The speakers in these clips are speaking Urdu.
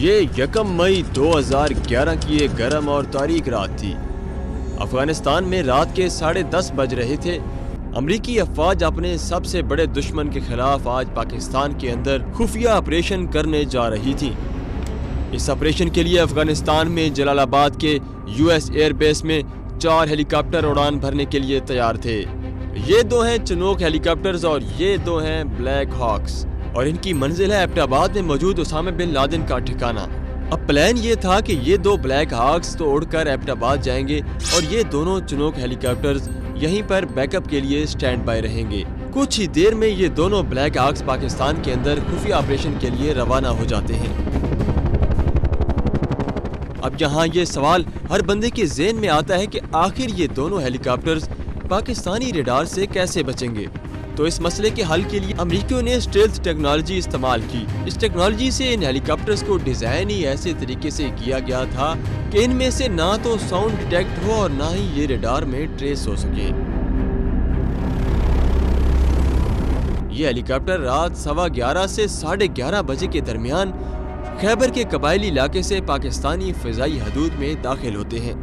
یہ 1 مئی 2011 کی ایک گرم اور تاریک رات تھی۔ افغانستان میں رات کے 10:30 بج رہے تھے۔ امریکی افواج اپنے سب سے بڑے دشمن کے خلاف آج پاکستان کے اندر خفیہ آپریشن کرنے جا رہی تھی۔ اس آپریشن کے لیے افغانستان میں جلال آباد کے US ایئر بیس میں 4 ہیلی کاپٹر اڑان بھرنے کے لیے تیار تھے۔ یہ 2 ہیں چنوک ہیلی کاپٹرز اور یہ 2 ہیں بلیک ہاکس، اور ان کی منزل ہے ایبٹ آباد میں موجود اسامہ بن لادن کا ٹھکانہ۔ اب پلان یہ تھا کہ یہ 2 بلیک ہاکس تو اڑ کر ایبٹ آباد جائیں گے اور یہ دونوں چنوک ہیلی کاپٹرز یہیں پر بیک اپ کے لیے سٹینڈ بائی رہیں گے۔ کچھ ہی دیر میں یہ دونوں بلیک ہاکس پاکستان کے اندر خفیہ آپریشن کے لیے روانہ ہو جاتے ہیں۔ اب یہاں یہ سوال ہر بندے کے ذہن میں آتا ہے کہ آخر یہ دونوں ہیلی کاپٹرز پاکستانی ریڈار سے کیسے بچیں گے؟ تو اس مسئلے کے حل کے لیے امریکیوں نے اسٹیلتھ ٹیکنالوجی استعمال کی۔ اس ٹیکنالوجی سے ان ہیلی کاپٹرز کو ڈیزائن ہی ایسے طریقے سے کیا گیا تھا کہ ان میں سے نہ تو ساؤنڈ ڈیٹیکٹ ہو اور نہ ہی یہ ریڈار میں ٹریس ہو سکے۔ یہ ہیلی کاپٹر رات 11:15 سے 11:30 بجے کے درمیان خیبر کے قبائلی علاقے سے پاکستانی فضائی حدود میں داخل ہوتے ہیں۔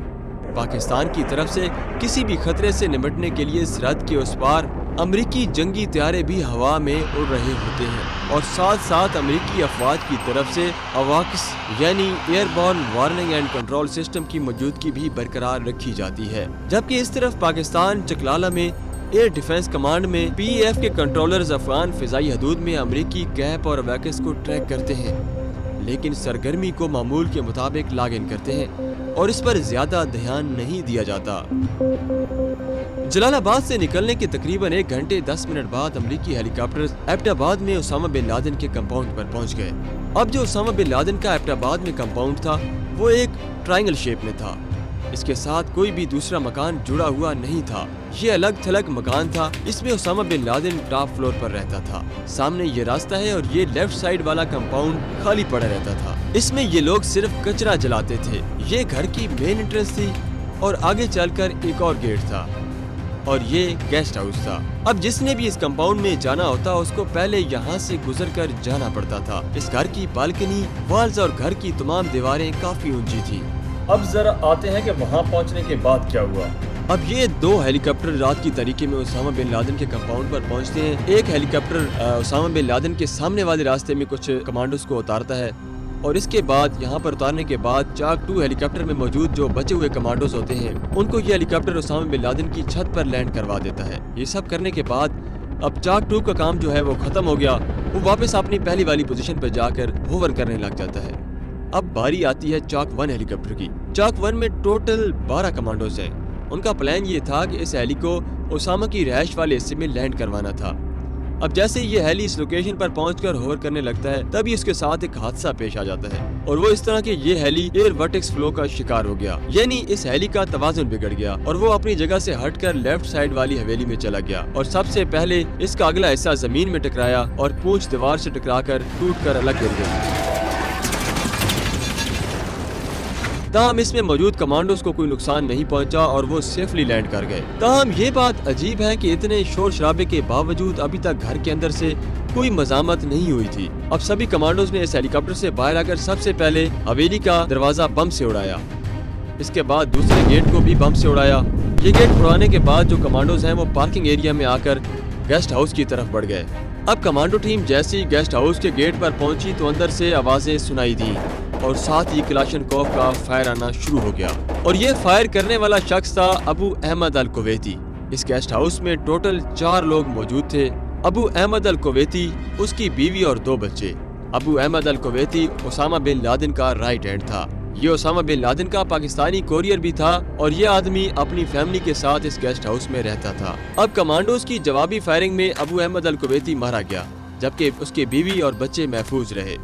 پاکستان کی طرف سے کسی بھی خطرے سے نمٹنے کے لیے سرحد کے اس پار امریکی جنگی طیارے بھی ہوا میں اڑ رہے ہوتے ہیں، اور ساتھ ساتھ امریکی افواج کی طرف سے AWACS یعنی airborne warning and control system کی موجودگی بھی برقرار رکھی جاتی ہے۔ جبکہ اس طرف پاکستان چکلالہ میں ایئر ڈیفنس کمانڈ میں PAF کے کنٹرولرز افغان فضائی حدود میں امریکی کیپ اور AWACS کو ٹریک کرتے ہیں، لیکن سرگرمی کو معمول کے مطابق لاگ ان کرتے ہیں اور اس پر زیادہ دھیان نہیں دیا جاتا۔ جلال آباد سے نکلنے کے تقریباً 1 گھنٹے 10 منٹ بعد امریکی ہیلی کاپٹرز ایبٹ آباد میں اسامہ بن لادن کے کمپاؤنڈ پر پہنچ گئے۔ اب جو اسامہ بن لادن کا ایبٹ آباد میں کمپاؤنڈ تھا وہ ایک ٹرائنگل شیپ میں تھا۔ اس کے ساتھ کوئی بھی دوسرا مکان جڑا ہوا نہیں تھا۔ یہ الگ تھلگ مکان تھا۔ اس میں Osama bin Laden top floor پر رہتا تھا۔ سامنے یہ راستہ ہے اور یہ لیفٹ سائیڈ والا کمپاؤنڈ خالی پڑا رہتا تھا۔ اس میں یہ لوگ صرف کچرا جلاتے تھے۔ یہ گھر کی مین انٹرنس تھی اور آگے چل کر ایک اور گیٹ تھا اور یہ گیسٹ ہاؤس تھا۔ اب جس نے بھی اس کمپاؤنڈ میں جانا ہوتا اس کو پہلے یہاں سے گزر کر جانا پڑتا تھا۔ اس گھر کی بالکنی، والز اور گھر کی تمام دیواریں کافی اونچی تھیں۔ اب ذرا آتے ہیں کہ وہاں پہنچنے کے بعد کیا ہوا۔ اب یہ 2 ہیلی کاپٹر رات کی تاریکی میں اسامہ بن لادن کے کمپاؤنڈ پر پہنچتے ہیں۔ ایک ہیلی کاپٹر اسامہ بن لادن کے سامنے والے راستے میں کچھ کمانڈوز کو اتارتا ہے، اور اس کے بعد یہاں پر اتارنے کے بعد چاک 2 ہیلی کاپٹر میں موجود جو بچے ہوئے کمانڈوز ہوتے ہیں ان کو یہ ہیلی کاپٹر اسامہ بن لادن کی چھت پر لینڈ کروا دیتا ہے۔ یہ سب کرنے کے بعد اب چاک 2 کا کام جو ہے وہ ختم ہو گیا۔ وہ واپس اپنی پہلی والی پوزیشن پر جا کر ہوور کرنے لگ جاتا ہے۔ اب باری آتی ہے چاک 1 ہیلی کاپٹر کی۔ چاک 1 میں ٹوٹل 12 کمانڈوز ہیں۔ ان کا پلان یہ تھا کہ اس ہیلی کو اسامہ کی رہائش والے حصے میں لینڈ کروانا تھا۔ اب جیسے یہ ہیلی اس لوکیشن پر پہنچ کر ہوور کرنے لگتا ہے تبھی اس کے ساتھ ایک حادثہ پیش آ جاتا ہے، اور وہ اس طرح کہ یہ ہیلی ایئر ورٹکس فلو کا شکار ہو گیا، یعنی اس ہیلی کا توازن بگڑ گیا اور وہ اپنی جگہ سے ہٹ کر لیفٹ سائیڈ والی حویلی میں چلا گیا، اور سب سے پہلے اس کا اگلا حصہ زمین میں ٹکرایا اور پونچھ دیوار سے ٹکرا کر ٹوٹ کر الگ گر گئی۔ تاہم اس میں موجود کمانڈوز کو کوئی نقصان نہیں پہنچا اور وہ سیفلی لینڈ کر گئے۔ تاہم یہ بات عجیب ہے کہ اتنے شور شرابے کے باوجود ابھی تک گھر کے اندر سے کوئی مزاحمت نہیں ہوئی تھی۔ اب سبھی کمانڈوز نے اس ہیلی کاپٹر سے باہر آ کر سب سے پہلے حویلی کا دروازہ بم سے اڑایا، اس کے بعد دوسرے گیٹ کو بھی بم سے اڑایا۔ یہ گیٹ اڑانے کے بعد جو کمانڈوز ہیں وہ پارکنگ ایریا میں آ کر گیسٹ ہاؤس کی طرف بڑھ گئے۔ اب کمانڈو ٹیم جیسی گیسٹ ہاؤس کے گیٹ پر پہنچی تو اندر سے آوازیں سنائی دیں اور ساتھ ہی کلاشنکوف کا فائر آنا شروع ہو گیا، اور یہ فائر کرنے والا شخص تھا ابو احمد الکویتی۔ اس گیسٹ ہاؤس میں ٹوٹل 4 لوگ موجود تھے۔ ابو احمد الکویتی، اس کی بیوی اور 2 بچے۔ ابو احمد الکویتی اسامہ بن لادن کا رائٹ ہینڈ تھا۔ یہ اسامہ بن لادن کا پاکستانی کوریئر بھی تھا، اور یہ آدمی اپنی فیملی کے ساتھ اس گیسٹ ہاؤس میں رہتا تھا۔ اب کمانڈوز کی جوابی فائرنگ میں ابو احمد الکویتی مارا گیا، جبکہ اس کی بیوی اور بچے محفوظ رہے۔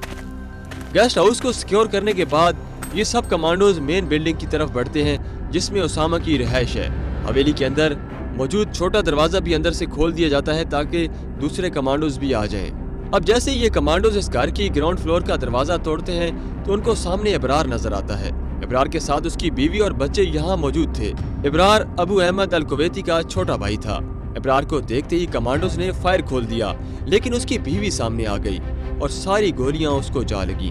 گیسٹ ہاؤس کو سیکیور کرنے کے بعد یہ سب کمانڈوز مین بلڈنگ کی طرف بڑھتے ہیں جس میں اسامہ کی رہائش ہے۔ حویلی کے اندر موجود چھوٹا دروازہ بھی اندر سے کھول دیا جاتا ہے تاکہ دوسرے کمانڈوز بھی آ جائیں۔ اب جیسے یہ کمانڈوز اس گھر کی گراؤنڈ فلور کا دروازہ توڑتے ہیں تو ان کو سامنے ابرار نظر آتا ہے۔ ابرار کے ساتھ اس کی بیوی اور بچے یہاں موجود تھے۔ ابرار ابو احمد الکویتی کا چھوٹا بھائی تھا۔ ابرار کو دیکھتے ہی کمانڈوز نے فائر کھول دیا، لیکن اس کی بیوی سامنے آ گئی اور ساری گولیاں اس کو جا لگی۔